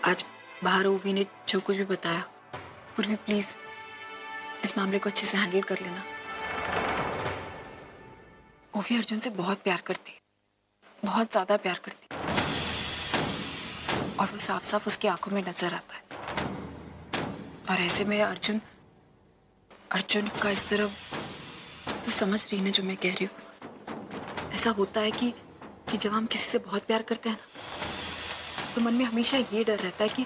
आज बाहर ओवी ने जो कुछ भी बताया, पूर्वी प्लीज इस मामले को अच्छे से हैंडल कर लेना। ओवी अर्जुन से बहुत प्यार करती है, बहुत ज्यादा प्यार करती है, और वो साफ साफ उसकी आंखों में नजर आता है। और ऐसे में अर्जुन का इस तरह, तो समझ रही है ना जो मैं कह रही हूँ। ऐसा होता है कि जब हम किसी से बहुत प्यार करते हैं ना, तो मन में हमेशा ये डर रहता है कि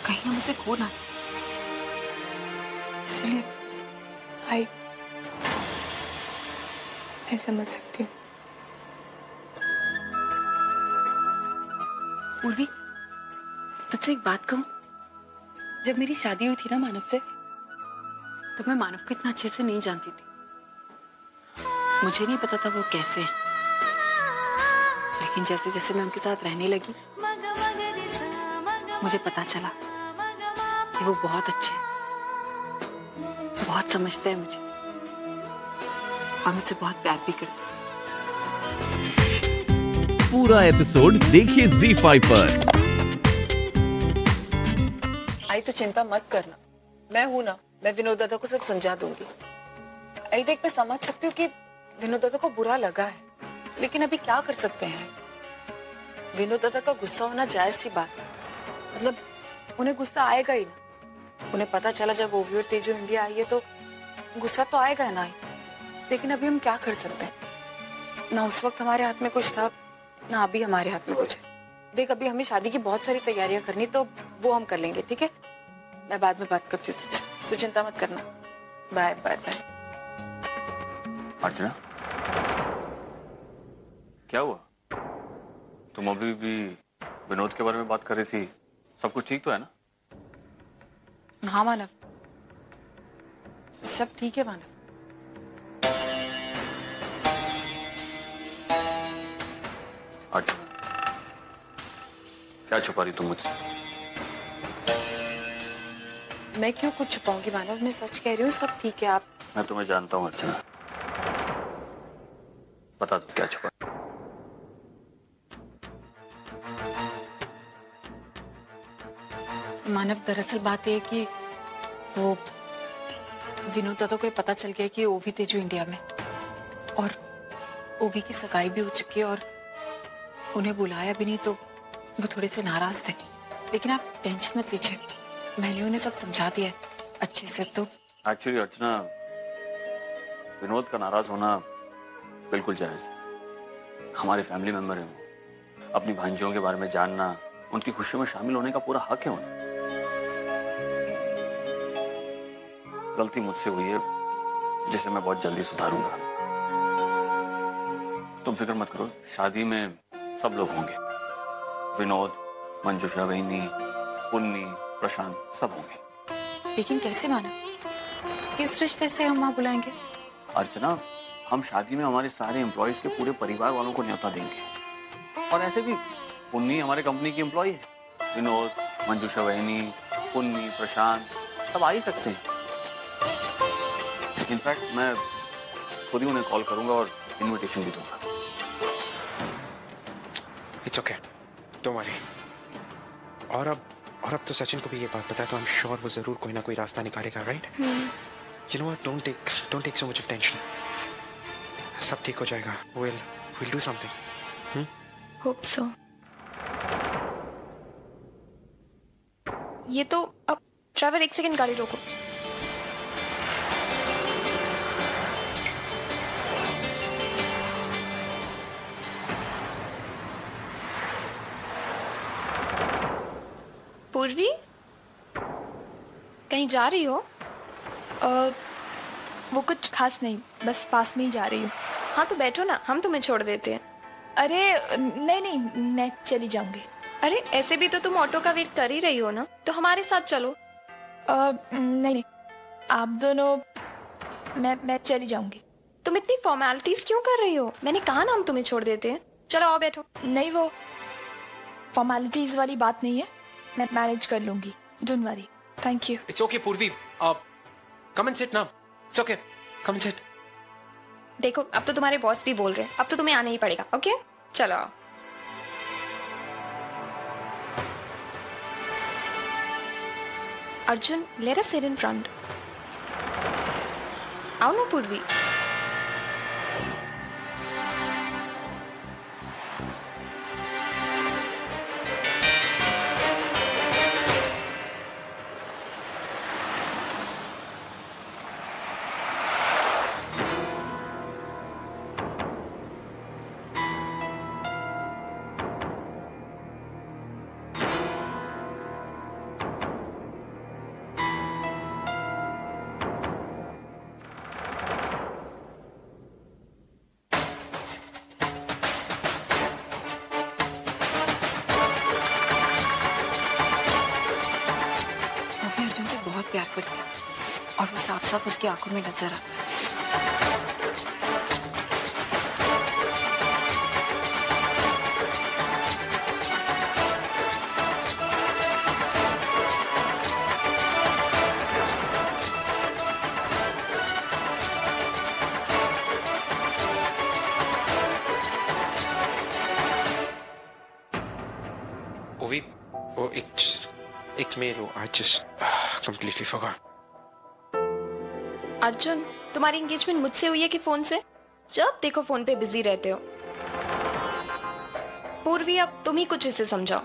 कहीं हम उसे खो ना। इसलिए मैं समझ सकती हूँ। पूर्वी, तुझसे एक बात कहूँ। जब मेरी शादी हुई थी ना मानव से, तो मैं मानव को इतना अच्छे से नहीं जानती थी। मुझे नहीं पता था वो कैसे है, लेकिन जैसे जैसे मैं उनके साथ रहने लगी, मुझे पता चला कि वो बहुत अच्छे हैं, बहुत समझते हैं मुझे, और मुझसे बहुत प्यार भी करते हैं। पूरा एपिसोड देखिए ZEE5 पर। आई तो चिंता मत करना, मैं हूं ना, मैं विनोद दादा को सब समझा दूंगी। आई देख, मैं समझ सकती हूँ कि विनोद दादा को बुरा लगा है, लेकिन अभी क्या कर सकते हैं। विनोद दादा का गुस्सा होना जायज सी बात है, मतलब उन्हें गुस्सा आएगा ही ना। उन्हें पता चला जब ओवी और तेजू इंडिया आई है तो गुस्सा तो आएगा ना ही। लेकिन अभी हम क्या कर सकते हैं, ना उस वक्त हमारे हाथ में कुछ था, ना अभी हमारे हाथ में कुछ है। देख, अभी हमें शादी की बहुत सारी तैयारियां करनी, तो वो हम कर लेंगे, ठीक है? मैं बाद में बात करती हूँ तुझसे, तू चिंता मत करना। Bye bye bye. अर्चना, क्या हुआ? तुम अभी भी विनोद के बारे में बात कर रही थी, सब कुछ ठीक तो है ना? हाँ मानव, सब ठीक है मानव। अर्चना, क्या छुपा रही तुम मुझसे? मैं क्यों कुछ छुपाऊंगी मानव, मैं सच कह रही हूँ, सब ठीक है। आप, मैं तुम्हें जानता हूँ अर्चना, बता दो क्या छुपा। मानव, दरअसल बात है कि वो विनोद दादा को पता चल गया कि ओवी तेजू इंडिया में, और ओवी की सगाई भी हो चुकी है, और उन्हें बुलाया भी नहीं, तो वो थोड़े से नाराज थे। लेकिन आप टेंशन मत लीजिए, मैंने उन्हें सब समझा दिया है अच्छे से। तो एक्चुअली अर्चना, विनोद का नाराज होना बिल्कुल जायज है। हमारे फैमिली मेंबर हैं, अपनी भांजियों के बारे में जानना, उनकी खुशियों में शामिल होने का पूरा हक है उन्हें। गलती मुझसे हुई है, जिसे मैं बहुत जल्दी सुधारूंगा। तुम फिक्र मत करो, शादी में सब लोग होंगे। विनोद, मंजुषा, वहीनी, पुन्नी, प्रशांत, सब होंगे। लेकिन कैसे मानव, किस रिश्ते से हम वहां बुलाएंगे? अर्चना, हम शादी में हमारे सारे एम्प्लॉयज के पूरे परिवार वालों को न्योता देंगे। और ऐसे भी पुन्नी हमारे कंपनी की एम्प्लॉय है। विनोद, मंजुषा, वहीनी, पुन्नी, प्रशांत, सब आ ही सकते हैं। इनफैक्ट मैं खुद ही उन्हें कॉल करूंगा और इनविटेशन भी दूंगा। It's okay, don't worry. और अब तो सचिन को भी ये बात पता है, तो आई एम श्योर वो जरूर कोई ना कोई रास्ता निकालेगा, right? You know what, don't take so much of tension. सब ठीक हो जाएगा। we'll do something. Hope so. ये तो अब ड्राइवर, एक सेकंड गाड़ी रोको। पूर्वी, कहीं जा रही हो? वो कुछ खास नहीं, बस पास में ही जा रही हूँ। हाँ तो बैठो ना, हम तुम्हें छोड़ देते हैं। अरे नहीं, मैं चली जाऊंगी। अरे ऐसे भी तो तुम ऑटो का वेट कर ही रही हो ना, तो हमारे साथ चलो। नहीं, आप दोनों, मैं चली जाऊंगी। तुम इतनी फॉर्मेलिटीज क्यों कर रही हो? मैंने कहा ना हम तुम्हें छोड़ देते हैं। चलो आओ बैठो। नहीं, वो फॉर्मेलिटीज वाली बात नहीं है, मैं मैनेज कर लूंगी, don't worry. Thank you. It's okay पूर्वी, कम एंड सिट ना। It's okay, come and sit. देखो, अब तो तुम्हारे बॉस भी बोल रहे हैं, अब तो तुम्हें आना ही पड़ेगा। ओके, चलो आओ। Arjun, let us sit in front. आओ ना पूर्वी. वो भी अर्जुन से बहुत प्यार करती है और वो साफ साफ उसकी आंखों में नजर आता है। Ovi, oh, एक मेल हो. I just completely forgot. Arjun, तुम्हारी एंगेजमेंट मुझसे हुई है कि फोन से? जब देखो फोन पे बिजी रहते हो. पूर्वी, अब तुम ही कुछ इसे समझाओ.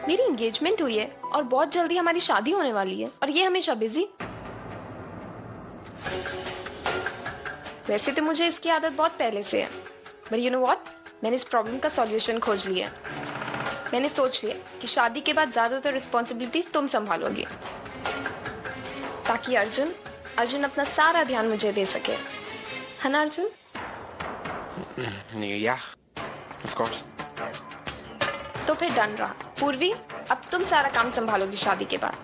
मेरी एंगेजमेंट हुई है और बहुत जल्दी हमारी शादी होने वाली है और ये हमेशा बिजी. वैसे तो मुझे इसकी आदत बहुत पहले से है, बट यू नो व्हाट, मैंने इस प्रॉब्लम का सॉल्यूशन खोज लिया. मैंने सोच लिया कि शादी के बाद ज्यादातर रिस्पॉन्सिबिलिटीज तुम संभालोगे, ताकि अर्जुन अपना सारा ध्यान मुझे दे सके, है ना अर्जुन? Yeah, of course. तो फिर डन रहा. पूर्वी, अब तुम सारा काम संभालोगी शादी के बाद.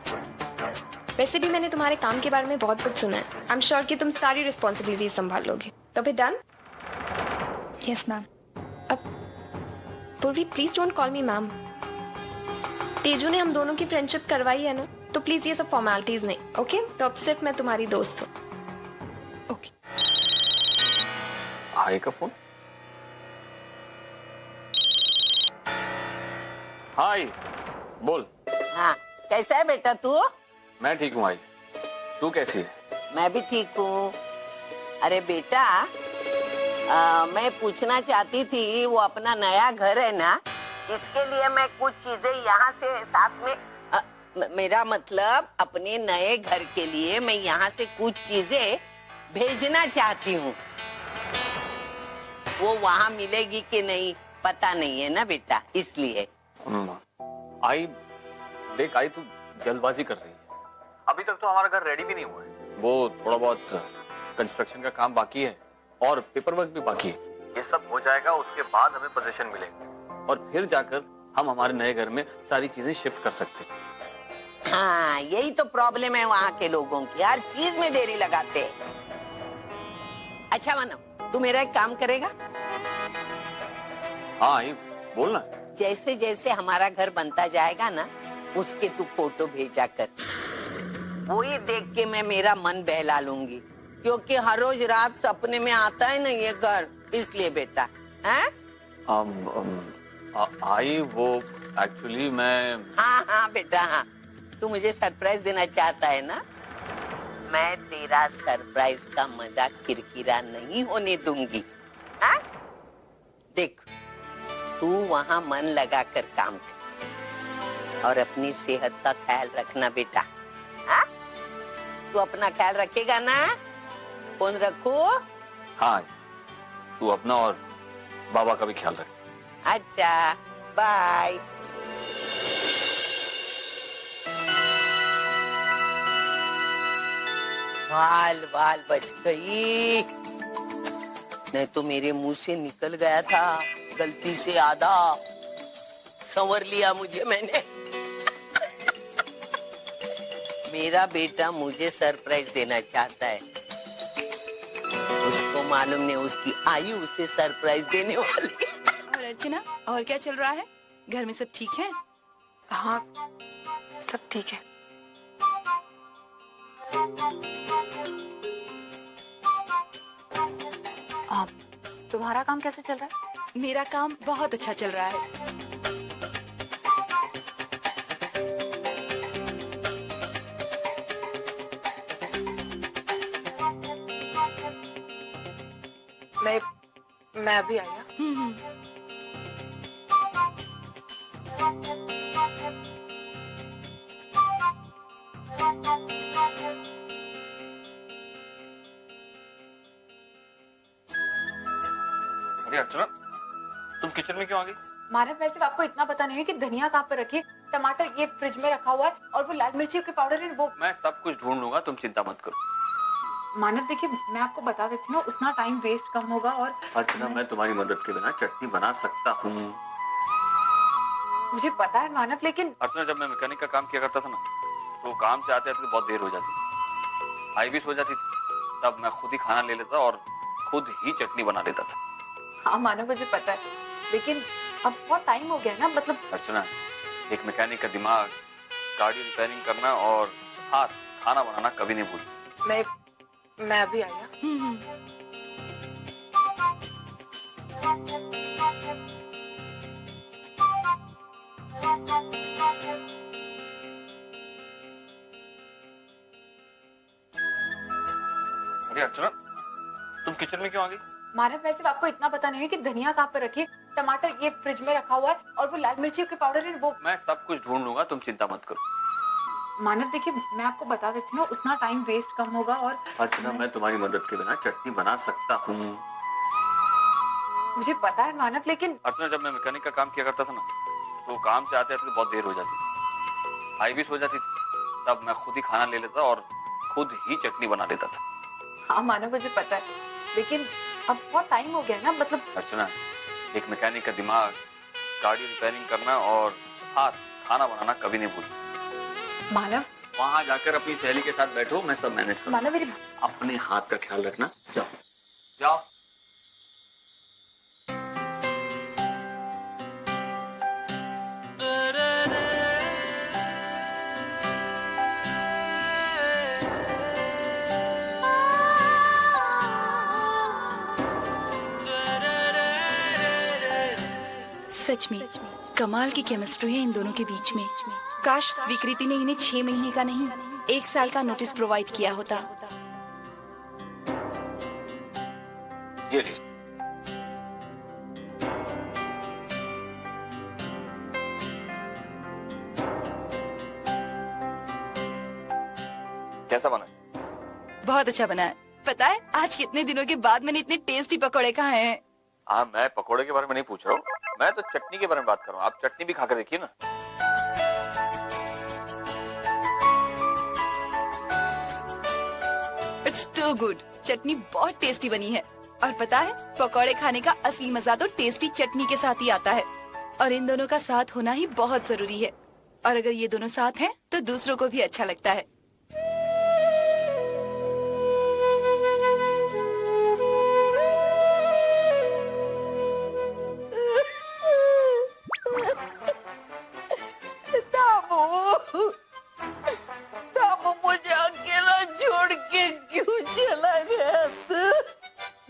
वैसे भी मैंने तुम्हारे काम के बारे में बहुत कुछ सुना है. आई एम श्योर कि तुम सारी रिस्पॉन्सिबिलिटीज संभाल लोगे. तो फिर डन? Yes ma'am. अब Purvi, please don't call me ma'am. Teju ने हम दोनों की फ्रेंडशिप करवाई है ना, तो प्लीज ये सब फॉर्मेलिटीज नहीं. ओके? तो अब सिर्फ मैं तुम्हारी दोस्त हूँ. ओके. हाय का फोन. हाय, बोल. हाँ, कैसा है बेटा तू? मैं ठीक हूँ आई. तू कैसी है? मैं भी ठीक हूँ. अरे बेटा, मैं पूछना चाहती थी, वो अपना नया घर है ना, इसके लिए मैं कुछ चीजें यहाँ से साथ में मेरा मतलब अपने नए घर के लिए मैं यहाँ से कुछ चीजें भेजना चाहती हूँ. वो वहाँ मिलेगी कि नहीं पता नहीं है ना बेटा, इसलिए. आई देख, आई तू जल्दबाजी कर रही है. अभी तक तो हमारा घर रेडी भी नहीं हुआ है. वो थोड़ा बहुत कंस्ट्रक्शन का काम बाकी है और पेपर वर्क भी बाकी है. ये सब हो जाएगा, उसके बाद हमें पोजीशन मिलेगी और फिर जाकर हम हमारे नए घर में सारी चीजें शिफ्ट कर सकते हैं. हाँ, यही तो प्रॉब्लम है वहाँ के लोगों की, हर चीज में देरी लगाते हैं. अच्छा मानो, तू मेरा एक काम करेगा? हाँ आई, बोलना. जैसे जैसे हमारा घर बनता जाएगा ना, उसके तू फोटो भेजा कर. वो ही देख के मैं मेरा मन बहला लूंगी, क्योंकि हर रोज रात सपने में आता है ना ये घर, इसलिए बेटा. हैं? आई वो एक्चुअली मैं. हाँ बेटा, हाँ. तू मुझे सरप्राइज देना चाहता है ना? मैं तेरा सरप्राइज का मजा किरकिरा नहीं होने दूंगी. हाँ? देख, तू वहाँ मन लगा कर काम कर और अपनी सेहत का ख्याल रखना बेटा. हाँ? तू अपना ख्याल रखेगा ना? फोन रखू? हाँ, तू अपना और बाबा का भी ख्याल रख. अच्छा, बाय. वाल बच गई, नहीं तो मेरे मुंह से निकल गया था गलती से आधा. संवर लिया मुझे मैंने. मेरा बेटा मुझे सरप्राइज देना चाहता है. उसको मालूम नहीं उसकी आयु उसे सरप्राइज देने वाली है. और अर्चना, और क्या चल रहा है? घर में सब ठीक है? हाँ, सब ठीक है. तुम्हारा काम कैसे चल रहा है? मेरा काम बहुत अच्छा चल रहा है. मैं अभी आई हाँ। अरे अर्चना, तुम किचन में क्यों आ गई? मानव, वैसे आपको इतना पता नहीं है कि धनिया कहाँ पर रखी, टमाटर ये फ्रिज में रखा हुआ है और वो लाल मिर्ची के पाउडर है वो। मैं सब कुछ ढूंढ लूंगा, तुम चिंता मत करो। मानव देखिए, मैं आपको बता देती हूँ, उतना टाइम वेस्ट कम होगा। और अर्चना, मैं तुम्हारी मदद के बिना चटनी बना सकता हूँ। मुझे पता है मानव, लेकिन अर्चना, जब मैं मैकेनिक का काम किया करता था ना, तो काम से आते आते बहुत देर हो जाती, हाई बीस हो जाती, तब मैं खुद ही खाना ले लेता और खुद ही चटनी बना देता था। हाँ मानव, मुझे पता है, लेकिन अब बहुत टाइम हो गया ना, मतलब। अर्चना, एक मैकेनिक का दिमाग गाड़ी रिपेयरिंग करना और हाथ खाना बनाना कभी नहीं भूलता। मैं अभी आई हाँ। अरे अर्चना, तुम किचन में क्यों आ गई? मानव, वैसे आपको इतना पता नहीं है कि धनिया कहाँ पर रखी, टमाटर ये फ्रिज में रखा हुआ है और वो लाल मिर्ची के पाउडर है वो। मैं सब कुछ ढूंढ लूंगा, तुम चिंता मत करो। मानव देखिए, मैं आपको बता देती हूँ, उतना टाइम वेस्ट कम होगा। और अर्चना, मैं तुम्हारी मदद के बिना चटनी बना सकता हूँ। मुझे पता है मानव, लेकिन अर्चना, जब मैं मैकेनिक का काम किया करता था ना, तो काम से आते आते बहुत देर हो जाती, हाई बीस हो जाती, तब मैं खुद ही खाना ले लेता और खुद ही चटनी बना देता था। हाँ मानव, मुझे पता है, लेकिन अब बहुत टाइम हो गया ना, मतलब। अर्चना, एक मैकेनिक का दिमाग गाड़ी रिपेयरिंग करना और हाथ खाना बनाना कभी नहीं भूलता। मानव, वहां जाकर अपनी सहेली के साथ बैठो, मैं सब मैनेज करूँ। मानव मेरी अपने हाथ का ख्याल रखना। जाओ जाओ। सच में कमाल की केमिस्ट्री है इन दोनों के बीच में। काश स्वीकृति ने इन्हें 6 महीने का नहीं 1 साल का नोटिस प्रोवाइड किया होता। ये लीजिए। कैसा बना? बहुत अच्छा बना है। पता है आज कितने दिनों के बाद मैंने इतने टेस्टी पकौड़े खाए हैं। हाँ, मैं पकोड़े के बारे में नहीं पूछ रहा हूँ, मैं तो चटनी के बारे में बात कर रहा हूँ। आप चटनी भी खाकर देखिए ना। It's to good. चटनी बहुत टेस्टी बनी है। और पता है पकौड़े खाने का असली मजा तो टेस्टी चटनी के साथ ही आता है। और इन दोनों का साथ होना ही बहुत जरूरी है। और अगर ये दोनों साथ हैं तो दूसरों को भी अच्छा लगता है।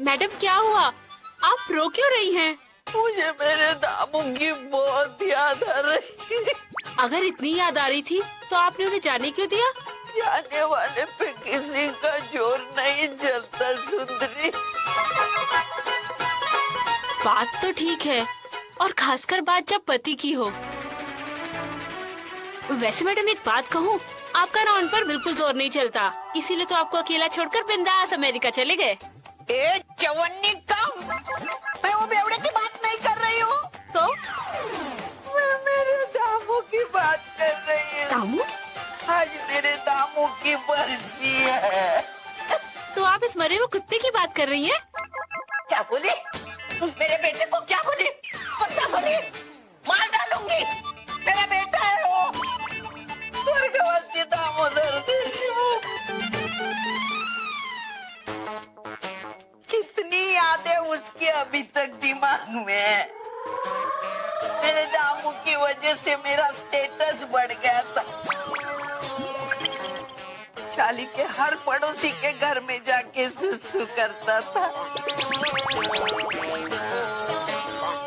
मैडम क्या हुआ? आप रो क्यों रही हैं? मुझे मेरे दामू की बहुत याद आ रही है। अगर इतनी याद आ रही थी तो आपने उन्हें जाने क्यों दिया? जाने वाले पे किसी का जोर नहीं चलता सुंदरी। बात तो ठीक है, और खासकर बात जब पति की हो। वैसे मैडम एक बात कहूँ, आपका ना उन पर बिल्कुल जोर नहीं चलता, इसीलिए तो आपको अकेला छोड़कर बिंदास अमेरिका चले गए। ए चवन्नी कम, मैं वो बेवड़े की बात नहीं कर रही हूँ। तो मैं मेरे दामू की बात कर रही हूँ। दामू? आज मेरे दामू की बरसी है। तो आप इस मरे हुए कुत्ते की बात कर रही हैं? क्या बोली? मेरे बेटे को क्या बोली? कुत्ता बोली? मार डालूंगी। मेरा बेटा है वो, स्वर्गवासी दामोदर देशमुख। कितनी यादें उसके अभी तक दिमाग में है। मेरे दामू की वजह से मेरा स्टेटस बढ़ गया था। चाली के हर पड़ोसी के घर में जाके सुसु करता था।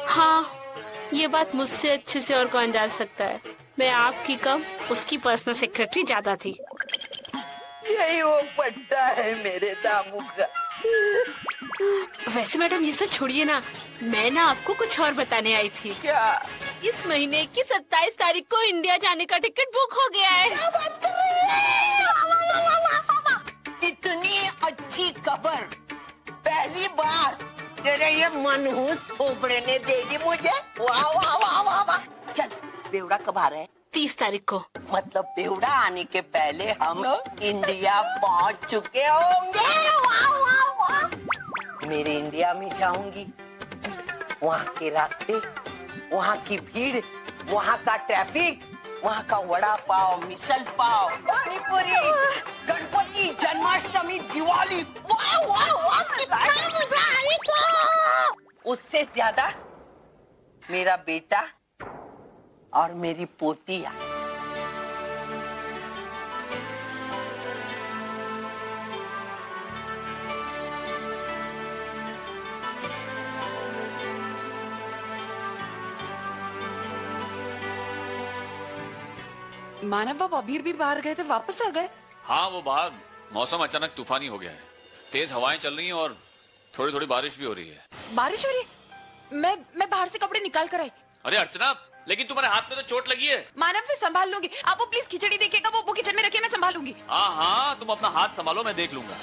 हाँ, ये बात मुझसे अच्छे से और कौन जान सकता है। मैं आपकी कम उसकी पर्सनल सेक्रेटरी ज्यादा थी। यही वो पट्टा है मेरे दामू का। वैसे मैडम ये सब छोड़िए ना, मैं ना आपको कुछ और बताने आई थी। क्या? इस महीने की 27 तारीख को इंडिया जाने का टिकट बुक हो गया है। क्या बात कर रही है? इतनी अच्छी खबर पहली बार तेरे ये मनहूस थोबड़े ने दे दी मुझे। वाह वाह वाह वाह वाह। चल, बेवड़ा कब आ रहा है? 30 तारीख को। मतलब बेवड़ा आने के पहले हम इंडिया पहुंच चुके होंगे। वाह वाह वाह। मेरे इंडिया में जाऊंगी, वहाँ के रास्ते, वहाँ की भीड़, वहाँ का ट्रैफिक, वहाँ का वड़ा पाव, मिसल पाव, पानी पूरी, गणपति, जन्माष्टमी, दिवाली, वाह वाह वाह, कितना मजा आएगा। उससे ज्यादा मेरा बेटा और मेरी पोतिया। मानव बाबा अभी भी बाहर गए थे, वापस आ गए। हाँ, वो बाहर मौसम अचानक तूफानी हो गया है। तेज हवाएं चल रही हैं और थोड़ी थोड़ी बारिश भी हो रही है। बारिश हो रही है? मैं बाहर से कपड़े निकाल कर आई। अरे अर्चना, लेकिन तुम्हारे हाथ में तो चोट लगी है। मानव मैं संभाल लूंगी, आप वो प्लीज खिचड़ी देखिएगा, वो किचन में रखिए, मैं संभाल लूंगी। हाँ हाँ, तुम अपना हाथ संभालो, मैं देख लूंगा।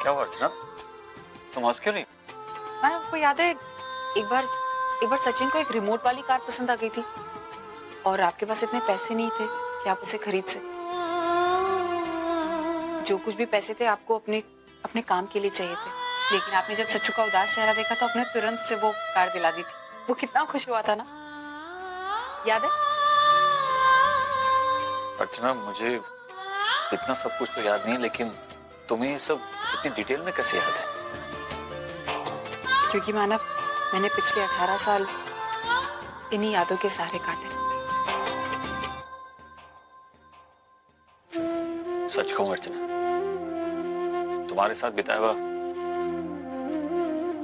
क्या हुआ अर्चना, तुम हंस क्यों रही? मैम आपको याद है एक बार सचिन को एक रिमोट वाली कार पसंद आ गई थी और आपके पास इतने पैसे नहीं थे कि आप उसे खरीद सके। जो कुछ भी पैसे थे आपको अपने काम के लिए चाहिए थे, लेकिन आपने जब सच्चू का उदास चेहरा देखा तो आपने तुरंत से वो कार दिला दी थी। वो कितना खुश हुआ था ना, याद है? अर्चना, मुझे इतना सब कुछ तो याद नहीं, लेकिन तुम्हें ये सब इतनी डिटेल में कैसे याद है? क्योंकि मानव, मैंने पिछले 18 साल इन्हीं यादों के सहारे काटे। सच कहूं अर्चना, तुम्हारे साथ बिताया हुआ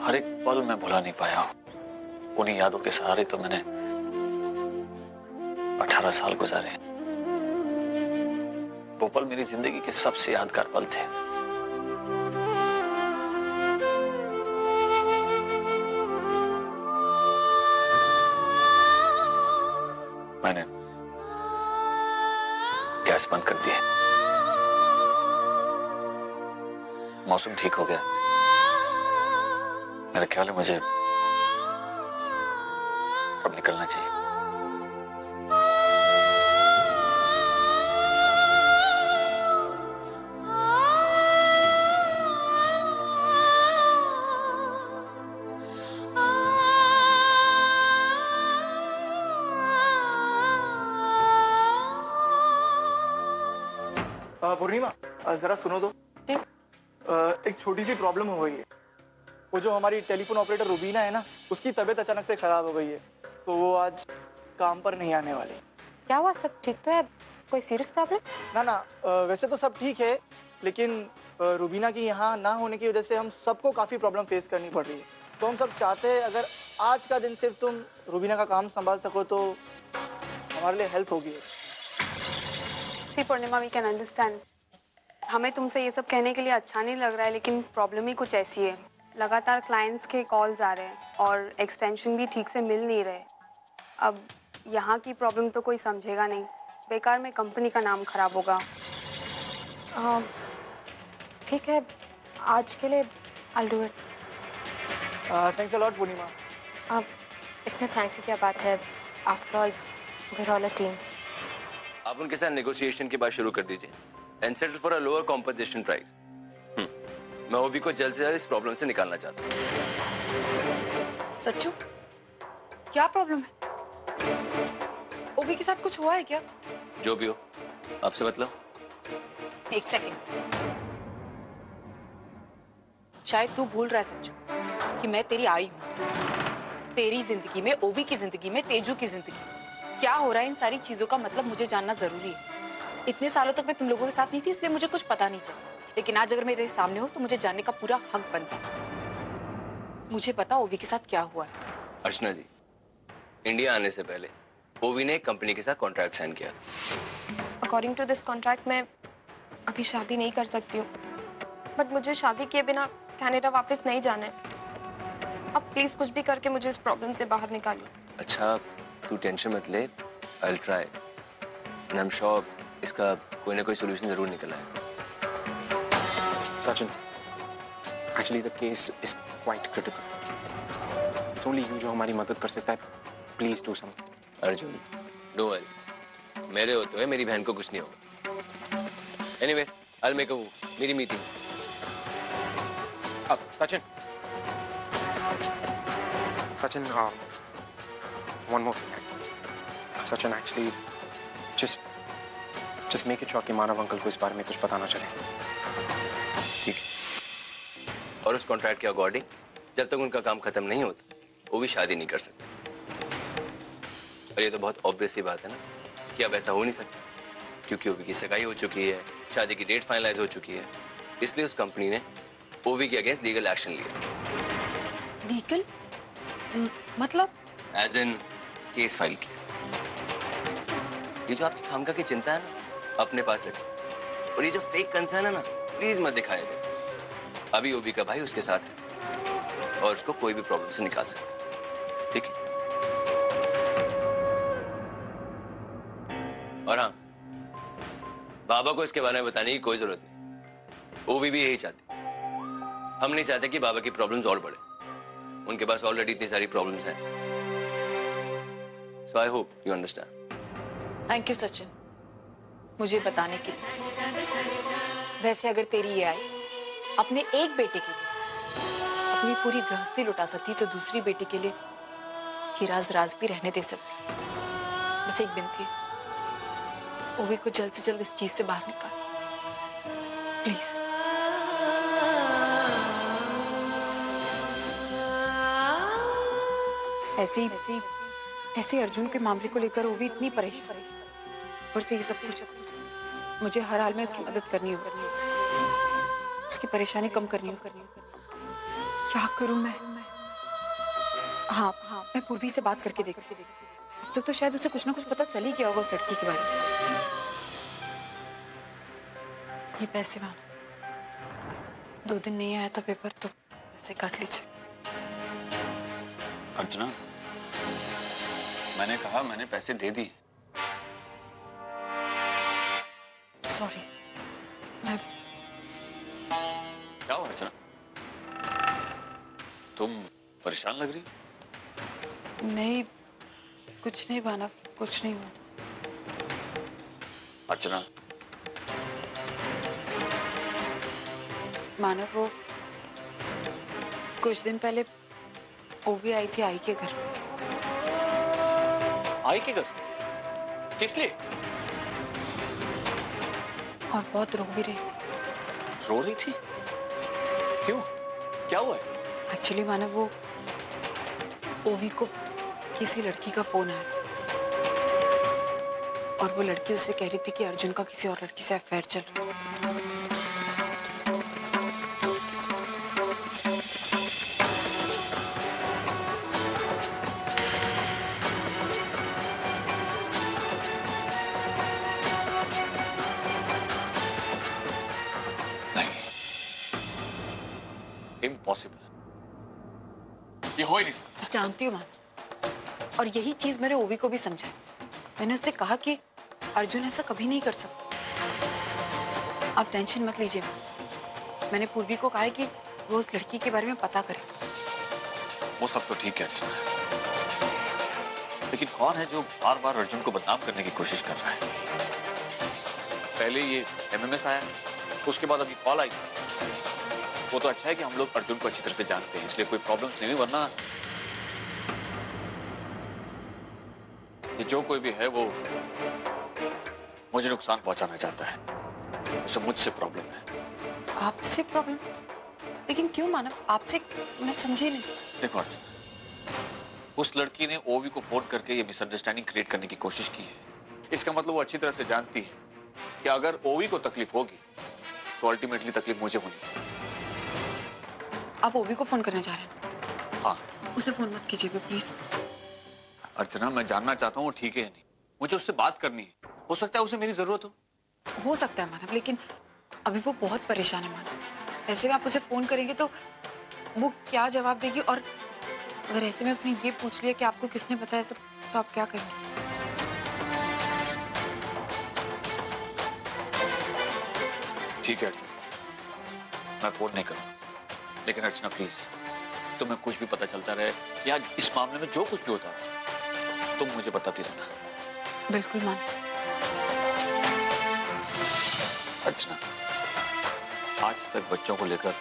हर एक पल मैं भुला नहीं पाया हूं। उन्हीं यादों के सहारे तो मैंने 18 साल गुजारे। वो पल मेरी जिंदगी के सबसे यादगार पल थे। मैंने गैस बंद कर दिया, मौसम ठीक हो गया। मेरा ख्याल है मुझे अब निकलना चाहिए। पूर्णिमा, जरा सुनो तो। एक छोटी सी प्रॉब्लम हो गई है। वो जो हमारी टेलीफोन ऑपरेटर रुबीना है ना, उसकी तबीयत अचानक से खराब हो गई है, तो वो आज काम पर नहीं आने वाली। क्या हुआ? सब ठीक तो है? कोई सीरियस प्रॉब्लम? ना, वैसे तो सब ठीक है, लेकिन रुबीना की यहाँ ना होने की वजह से हम सबको काफ़ी प्रॉब्लम फेस करनी पड़ रही है। तो हम सब चाहते हैं अगर आज का दिन सिर्फ तुम रुबीना का काम संभाल सको तो हमारे लिए हेल्प होगी। पूर्णिमा, वी कैन अंडरस्टैंड। हमें तुमसे ये सब कहने के लिए अच्छा नहीं लग रहा है, लेकिन प्रॉब्लम ही कुछ ऐसी है। लगातार क्लाइंट्स के कॉल्स आ रहे हैं और एक्सटेंशन भी ठीक से मिल नहीं रहे। अब यहाँ की प्रॉब्लम तो कोई समझेगा नहीं, बेकार में कंपनी का नाम खराब होगा। ठीक है, आज के लिए I'll do it. Thanks a lot Purnima. अब इसमें थैंक्स की क्या बात है, after all we're all a team. आप उनके साथ नेगोशिएशन की बात शुरू कर दीजिए and settle for a lower composition price. मैं ओवी को जल्द से जल्द इस प्रॉब्लम से निकालना चाहता हूँ। सच्चू, क्या प्रॉब्लम है? ओवी के साथ कुछ हुआ है क्या? जो भी हो, आपसे मतलब। एक सेकंड, शायद तू भूल रहा है सच्चू कि मैं तेरी आई हूँ। तेरी जिंदगी में, ओवी की जिंदगी में, तेजू की जिंदगी में क्या हो रहा है, इन सारी चीजों का मतलब मुझे जानना जरूरी है। इतने सालों तक मैं तुम लोगों के साथ नहीं थी, इसलिए मुझे कुछ पता नहीं चला, लेकिन आज अगर मैं तेरे सामने हूँ तो मुझे जानने का पूरा हक बनता है। मुझे पता ओवी के साथ क्या हुआ है। अर्चना जी, इंडिया आने से पहले ओवी ने एक कंपनी के साथ कॉन्ट्रैक्ट साइन किया था। अकॉर्डिंग टू दिस कॉन्ट्रैक्ट मैं अभी शादी नहीं कर सकती हूँ, बट मुझे शादी किए बिना कनाडा वापस नहीं जाना है। अब प्लीज कुछ भी करके मुझे इस प्रॉब्लम से बाहर निकालिए। अच्छा, तू टेंशन मत ले, I will try and I am sure इसका कोई ना कोई सोल्यूशन जरूर निकल आएगा। Sachin, actually the case is quite critical. It's only you जो हमारी मदद कर सकता है। Please do something. Arjun, no worry, मेरे होते हुए मेरी बहन को कुछ नहीं होगा। Anyways, I will make a move. मेरी मीटिंग। अब Sachin, one more thing. Sachin, actually, just make it sure कि मानव अंकल को इस बारे में कुछ पता ना चले। ठीक है। और उस कॉन्ट्रैक्ट के अकॉर्डिंग जब तक उनका काम खत्म नहीं होता वो भी शादी नहीं कर सकते। और ये तो बहुत ऑब्वियस ही बात है ना कि अब ऐसा हो नहीं सकता, क्योंकि ओवी की सगाई हो चुकी है, शादी की डेट फाइनलाइज हो चुकी है। इसलिए उस कंपनी ने ओवी के अगेंस्ट लीगल एक्शन लिया। लीगल मतलब? एज इन केस फाइल किया। ये जो आपकी खामखा की चिंता है ना, अपने पास रखिए, और ये जो फेक कंसर्न है ना, प्लीज मत दिखाइएगा। अभी ओवी का भाई उसके साथ है और उसको कोई भी प्रॉब्लम से निकाल सकता है, ठीक है? और हाँ, बाबा को इसके बारे में बताने की कोई जरूरत नहीं। ओवी भी यही चाहती। हम नहीं चाहते कि बाबा की प्रॉब्लम्स और बढ़े। उनके पास ऑलरेडी इतनी सारी प्रॉब्लम्स हैं। So I hope you understand. Thank you Sachin, मुझे बताने के लिए। वैसे अगर तेरी ये आई अपने एक बेटे के लिए अपनी पूरी गृहस्थी लुटा सकती, तो दूसरी बेटी के लिए ये राज भी रहने दे सकती। बस एक बिनती, ओवी को जल्द से जल्द इस चीज से बाहर निकाल, प्लीज। ऐसे अर्जुन के मामले को लेकर ओवी इतनी परेशान, और से ये सब कुछ मुझे हर हाल में उसकी मदद करनी होगी, उसकी परेशानी कम करनी होगी। क्या करूं मैं? हाँ, मैं पूर्वी से बात करके देख। अब तक तो शायद उसे कुछ ना कुछ पता चल ही गया होगा उस लड़की के बारे में। ये पैसे मानो, 2 दिन नहीं आया था पेपर, तो पैसे काट लीजिए। अर्चना, मैंने कहा मैंने पैसे दे दिए। सॉरी। क्या हुआ अर्चना? तुम परेशान लग रही? नहीं, कुछ नहीं मानव, कुछ नहीं हुआ। अर्चना, मानव, वो कुछ दिन पहले ओवी आई थी आई के घर। आई के घर? किस लिए? और बहुत रो भी रही थी। रो रही थी? क्यों? क्या हुआ है? एक्चुअली मानव, वो ओवी को किसी लड़की का फोन आया और वो लड़की उससे कह रही थी कि अर्जुन का किसी और लड़की से अफेयर चल रहा है। इम्पॉसिबल। ये हो ही नहीं सकता। जानती हूँ मानव, और यही चीज मेरे ओवी को भी समझाई। मैंने उससे कहा कि अर्जुन ऐसा कभी नहीं कर सकता। आप टेंशन मत लीजिए। मैंने पूर्वी को कहा है कि वो उस लड़की के बारे में पता करे। वो सब तो ठीक है अर्चना, लेकिन कौन है जो बार बार अर्जुन को बदनाम करने की कोशिश कर रहा है? पहले ये MMS आया, उसके बाद अभी कॉल आई। वो तो अच्छा है कि हम लोग अर्जुन को अच्छी तरह से जानते हैं, इसलिए कोई प्रॉब्लम्स नहीं हुई, वरना ये जो कोई भी है वो मुझे नुकसान पहुंचाना चाहता है। उसे मुझसे प्रॉब्लम है। आपसे प्रॉब्लम? लेकिन क्यों मानव? आपसे? मैं समझी नहीं। देखो अर्चना, उस लड़की ने ओवी को फोन करके ये मिसअंडरस्टैंडिंग क्रिएट करने की कोशिश की है। इसका मतलब वो अच्छी तरह से जानती है कि अगर ओवी को तकलीफ होगी तो अल्टीमेटली तकलीफ मुझे होगी। आप ओवी को फोन करने जा रहे हैं? हाँ। उसे फोन मत कीजिए प्लीज। अर्चना, मैं जानना चाहता हूँ वो ठीक है या नहीं। मुझे उससे बात करनी है। हो सकता है उसे मेरी जरूरत हो सकता है मानव, लेकिन अभी वो बहुत परेशान है मानव। ऐसे में आप उसे फोन करेंगे तो वो क्या जवाब देगी, और अगर ऐसे में उसने ये पूछ लिया कि आपको किसने बताया सब, तो आप क्या करेंगे? ठीक है अर्चना, मैं फोन नहीं करूँगा, लेकिन अर्चना प्लीज, तुम्हें कुछ भी पता चलता रहे या इस मामले में जो कुछ भी होता है तुम मुझे बताती रहना। बिल्कुल मान। अर्चना, आज तक बच्चों को लेकर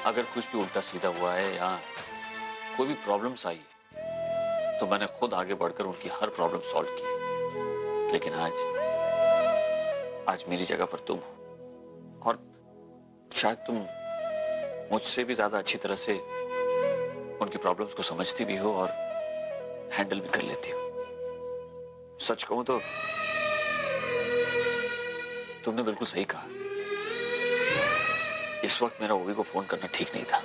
अगर कुछ भी उल्टा सीधा हुआ है या कोई भी प्रॉब्लम्स आई तो मैंने खुद आगे बढ़कर उनकी हर प्रॉब्लम सॉल्व की, लेकिन आज मेरी जगह पर तुम हो और शायद तुम मुझसे भी ज्यादा अच्छी तरह से उनकी प्रॉब्लम्स को समझती भी हो और हैंडल भी कर लेती हो। सच कहूं तो तुमने बिल्कुल सही कहा, इस वक्त मेरा ओवी को फोन करना ठीक नहीं था।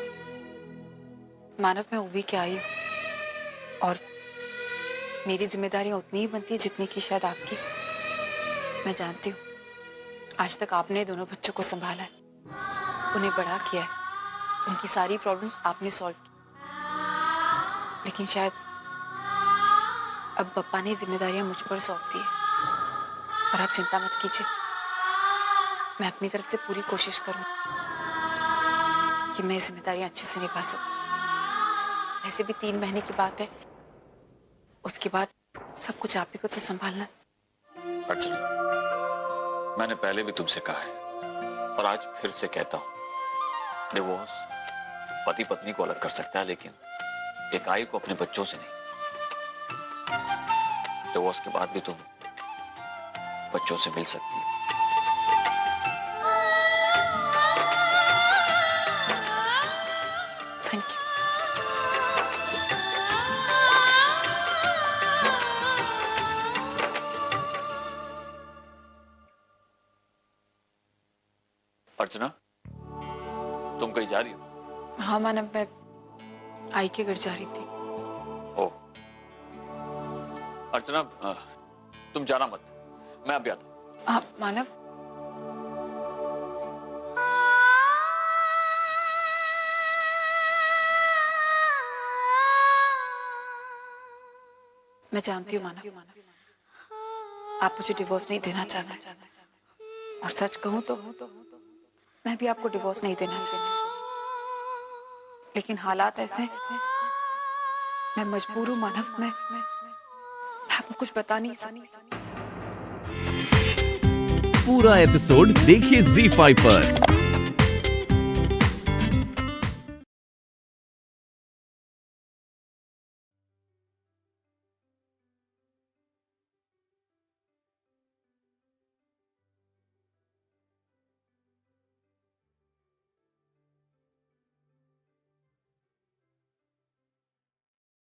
मानव, मैं ओवी के आई हूँ और मेरी जिम्मेदारियां उतनी ही बनती है जितनी की शायद आपकी। मैं जानती हूँ आज तक आपने दोनों बच्चों को संभाला है, उन्हें बड़ा किया है, उनकी सारी प्रॉब्लम्स आपने सॉल्व की, लेकिन शायद अब पप्पा ने जिम्मेदारियां मुझ पर सौंप दी है। और आप चिंता मत कीजिए, मैं अपनी तरफ से पूरी कोशिश करूँ कि मैं जिम्मेदारियां अच्छे से निभा सकूं। ऐसे भी 3 महीने की बात है, उसके बाद सब कुछ आप ही को तो संभालना। अर्चना, मैंने पहले भी तुमसे कहा है और आज फिर से कहता हूं, डिवोर्स पति पत्नी को अलग कर सकता है, लेकिन एक आई को अपने बच्चों से नहीं। डिवोर्स के बाद भी तुम बच्चों से मिल सकती है। Thank you. अर्चना, तुम कहीं जा रही हो? हाँ मानव, मैं आई के घर जा रही थी। ओ अर्चना, तुम जाना मत, मैं अभी आता हूं। हाँ मानव, मैं जानती हूँ मानव, आप मुझे डिवोर्स नहीं देना चाहते, और सच कहूं तो मैं भी आपको डिवोर्स नहीं देना चाहती, लेकिन हालात ऐसे, मैं मजबूर हूँ मानव। मैं आपको कुछ बता नहीं सकती। पूरा एपिसोड देखिए ZEE5 पर।